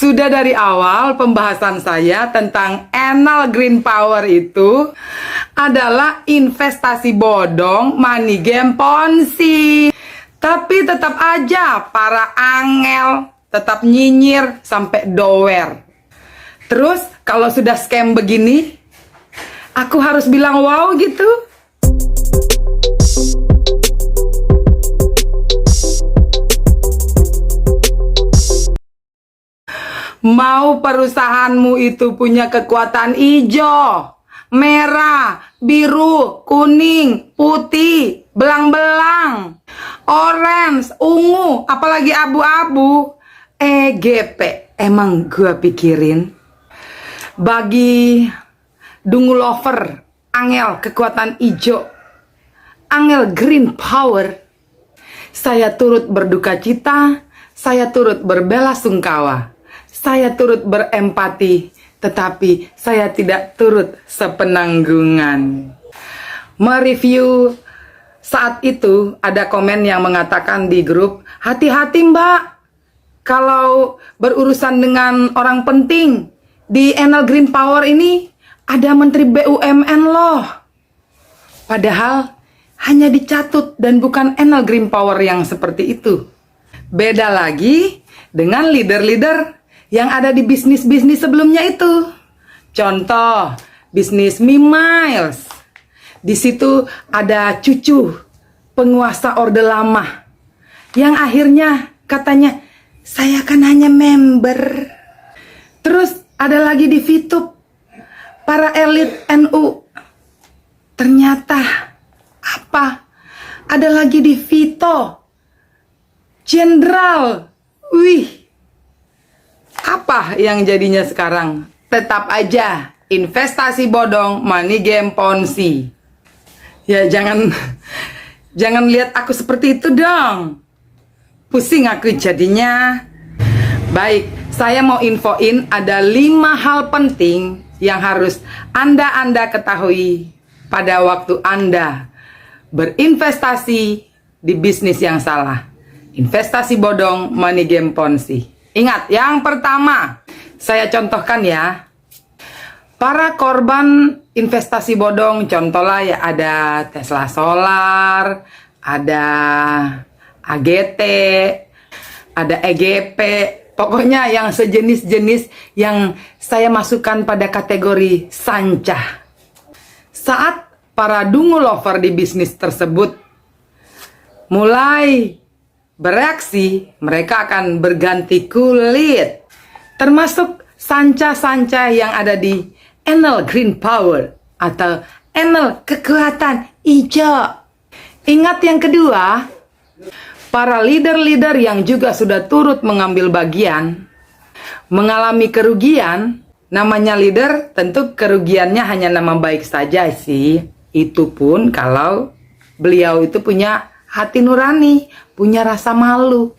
Sudah dari awal pembahasan saya tentang Enel Green Power itu adalah investasi bodong, money game, ponzi. Tapi tetap aja para angel tetap nyinyir sampai dower. Terus kalau sudah scam begini, aku harus bilang wow gitu. Mau perusahaanmu itu punya kekuatan hijau, merah, biru, kuning, putih, belang-belang, orange, ungu, apalagi abu-abu, EGP. Emang gua pikirin, bagi dungu lover, angel kekuatan hijau, angel green power, saya turut berduka cita, saya turut berbelasungkawa. Saya turut berempati, tetapi saya tidak turut sepenanggungan. Mereview saat itu ada komen yang mengatakan di grup, hati-hati mbak, kalau berurusan dengan orang penting di Enel Green Power ini ada Menteri BUMN loh. Padahal hanya dicatut dan bukan Enel Green Power yang seperti itu. Beda lagi dengan leader-leader yang ada di bisnis-bisnis sebelumnya itu. Contoh, bisnis Mimiles. Di situ ada cucu penguasa Orde Lama yang akhirnya katanya, saya kan hanya member. Terus ada lagi di Fitup, para elit NU. Ternyata apa? Ada lagi di Vito, Jenderal. Wih, apa yang jadinya sekarang? Tetap aja investasi bodong, money game, ponzi. Ya jangan lihat aku seperti itu dong. Pusing aku jadinya. Baik, saya mau infoin ada 5 hal penting yang harus Anda ketahui pada waktu Anda berinvestasi di bisnis yang salah. Investasi bodong, money game, ponzi. Ingat, yang pertama, saya contohkan ya. Para korban investasi bodong, contohlah ya ada Tesla Solar, ada AGT, ada EGP, pokoknya yang sejenis-jenis yang saya masukkan pada kategori sancah. Saat para dungu lover di bisnis tersebut mulai bereaksi, mereka akan berganti kulit. Termasuk sanca-sanca yang ada di Enel Green Power atau Enel kekuatan hijau. Ingat yang kedua, para leader-leader yang juga sudah turut mengambil bagian mengalami kerugian. Namanya leader, tentu kerugiannya hanya nama baik saja sih. Itu pun kalau beliau itu punya hati nurani, punya rasa malu.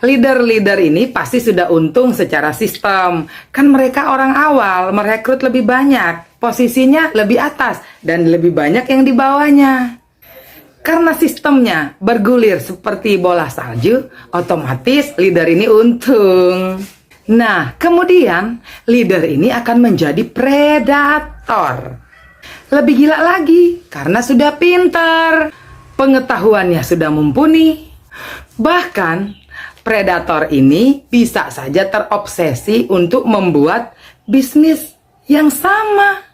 Leader-leader ini pasti sudah untung secara sistem. Kan mereka orang awal, merekrut lebih banyak, posisinya lebih atas, dan lebih banyak yang di bawahnya. Karena sistemnya bergulir seperti bola salju, otomatis leader ini untung. Nah, kemudian leader ini akan menjadi predator. Lebih gila lagi, karena sudah pintar. Pengetahuannya sudah mumpuni. Bahkan predator ini bisa saja terobsesi untuk membuat bisnis yang sama.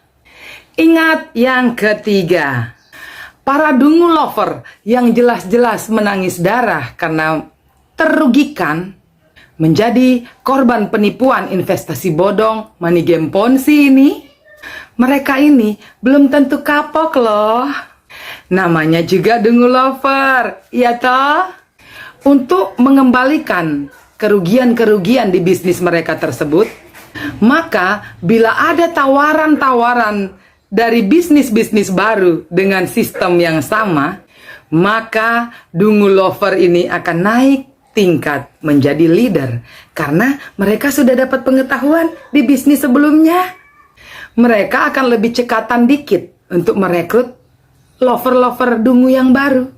Ingat yang ketiga, para dungu lover yang jelas-jelas menangis darah karena terugikan menjadi korban penipuan investasi bodong, money game, ponzi ini. Mereka ini belum tentu kapok loh. Namanya juga dungu lover, ya toh? Untuk mengembalikan kerugian-kerugian di bisnis mereka tersebut, maka bila ada tawaran-tawaran dari bisnis-bisnis baru dengan sistem yang sama, maka dungu lover ini akan naik tingkat menjadi leader karena mereka sudah dapat pengetahuan di bisnis sebelumnya. Mereka akan lebih cekatan dikit untuk merekrut lover-lover dungu yang baru.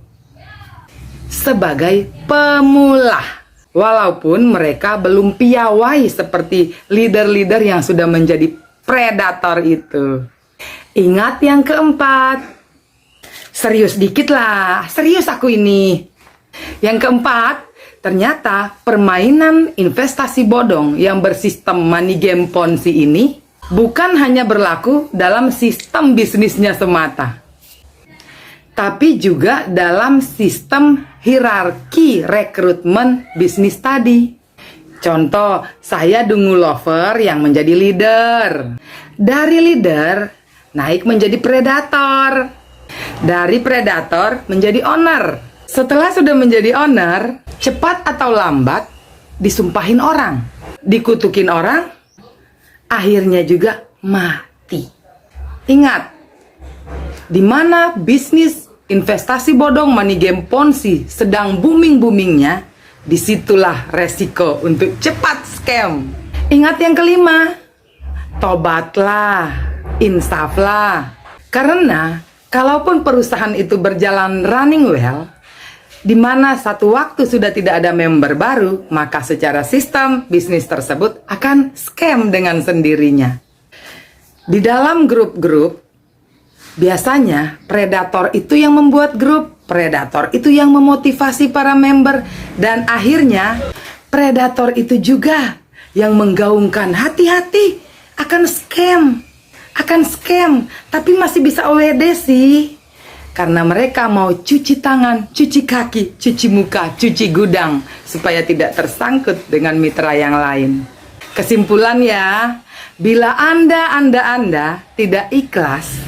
Sebagai pemula, Walaupun mereka belum piawai seperti leader-leader yang sudah menjadi predator itu. Ingat yang keempat. Serius dikit lah, serius aku ini. Yang keempat, ternyata permainan investasi bodong yang bersistem money game Ponzi ini bukan hanya berlaku dalam sistem bisnisnya semata, tapi juga dalam sistem hierarki rekrutmen bisnis tadi. Contoh, saya dungu lover yang menjadi leader. Dari leader, naik menjadi predator. Dari predator menjadi owner. Setelah sudah menjadi owner, cepat atau lambat disumpahin orang, dikutukin orang, akhirnya juga mati. Ingat, di mana bisnis investasi bodong money game Ponzi sedang booming-boomingnya, disitulah resiko untuk cepat scam. Ingat yang kelima, tobatlah, insaflah. Karena kalaupun perusahaan itu berjalan running well, di mana satu waktu sudah tidak ada member baru, maka secara sistem bisnis tersebut akan scam dengan sendirinya. Di dalam grup-grup, biasanya predator itu yang membuat grup, predator itu yang memotivasi para member, dan akhirnya predator itu juga yang menggaungkan hati-hati akan scam, tapi masih bisa OWD sih. Karena mereka mau cuci tangan, cuci kaki, cuci muka, cuci gudang, supaya tidak tersangkut dengan mitra yang lain. Kesimpulan ya, bila Anda tidak ikhlas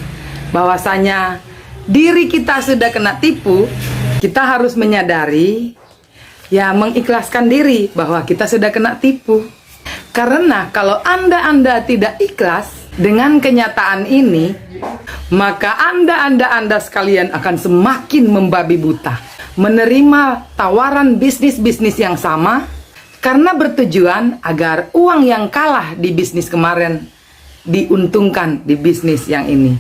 bahwasanya diri kita sudah kena tipu, kita harus menyadari, ya mengikhlaskan diri bahwa kita sudah kena tipu. Karena kalau Anda tidak ikhlas dengan kenyataan ini, maka Anda sekalian akan semakin membabi buta, menerima tawaran bisnis-bisnis yang sama, karena bertujuan agar uang yang kalah di bisnis kemarin diuntungkan di bisnis yang ini.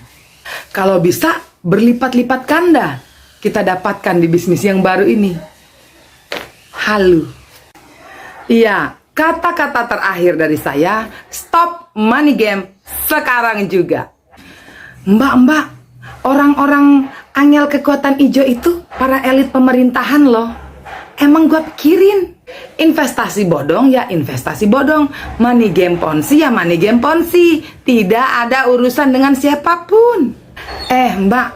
Kalau bisa berlipat-lipat ganda kita dapatkan di bisnis yang baru ini. Halu. Iya, kata-kata terakhir dari saya, stop money game sekarang juga. Mbak, orang-orang angel kekuatan hijau itu para elit pemerintahan loh. Emang gua pikirin, investasi bodong ya investasi bodong, money game Ponzi ya money game Ponzi, tidak ada urusan dengan siapapun. Mbak,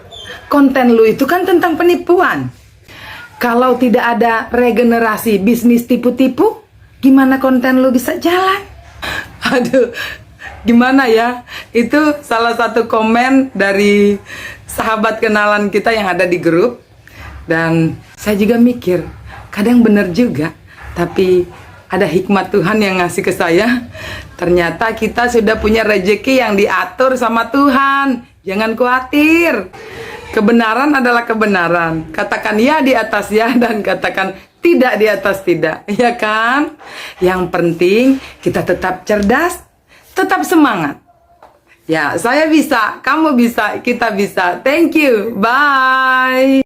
konten lu itu kan tentang penipuan. Kalau tidak ada regenerasi bisnis tipu-tipu, gimana konten lu bisa jalan? Aduh, gimana ya? Itu salah satu komen dari sahabat kenalan kita yang ada di grup. Dan saya juga mikir, kadang bener juga, tapi ada hikmat Tuhan yang ngasih ke saya. Ternyata kita sudah punya rezeki yang diatur sama Tuhan. Jangan khawatir. Kebenaran adalah kebenaran. Katakan ya di atas ya, dan katakan tidak di atas tidak. Ya kan? Yang penting kita tetap cerdas, tetap semangat. Ya, saya bisa, kamu bisa, kita bisa. Thank you. Bye.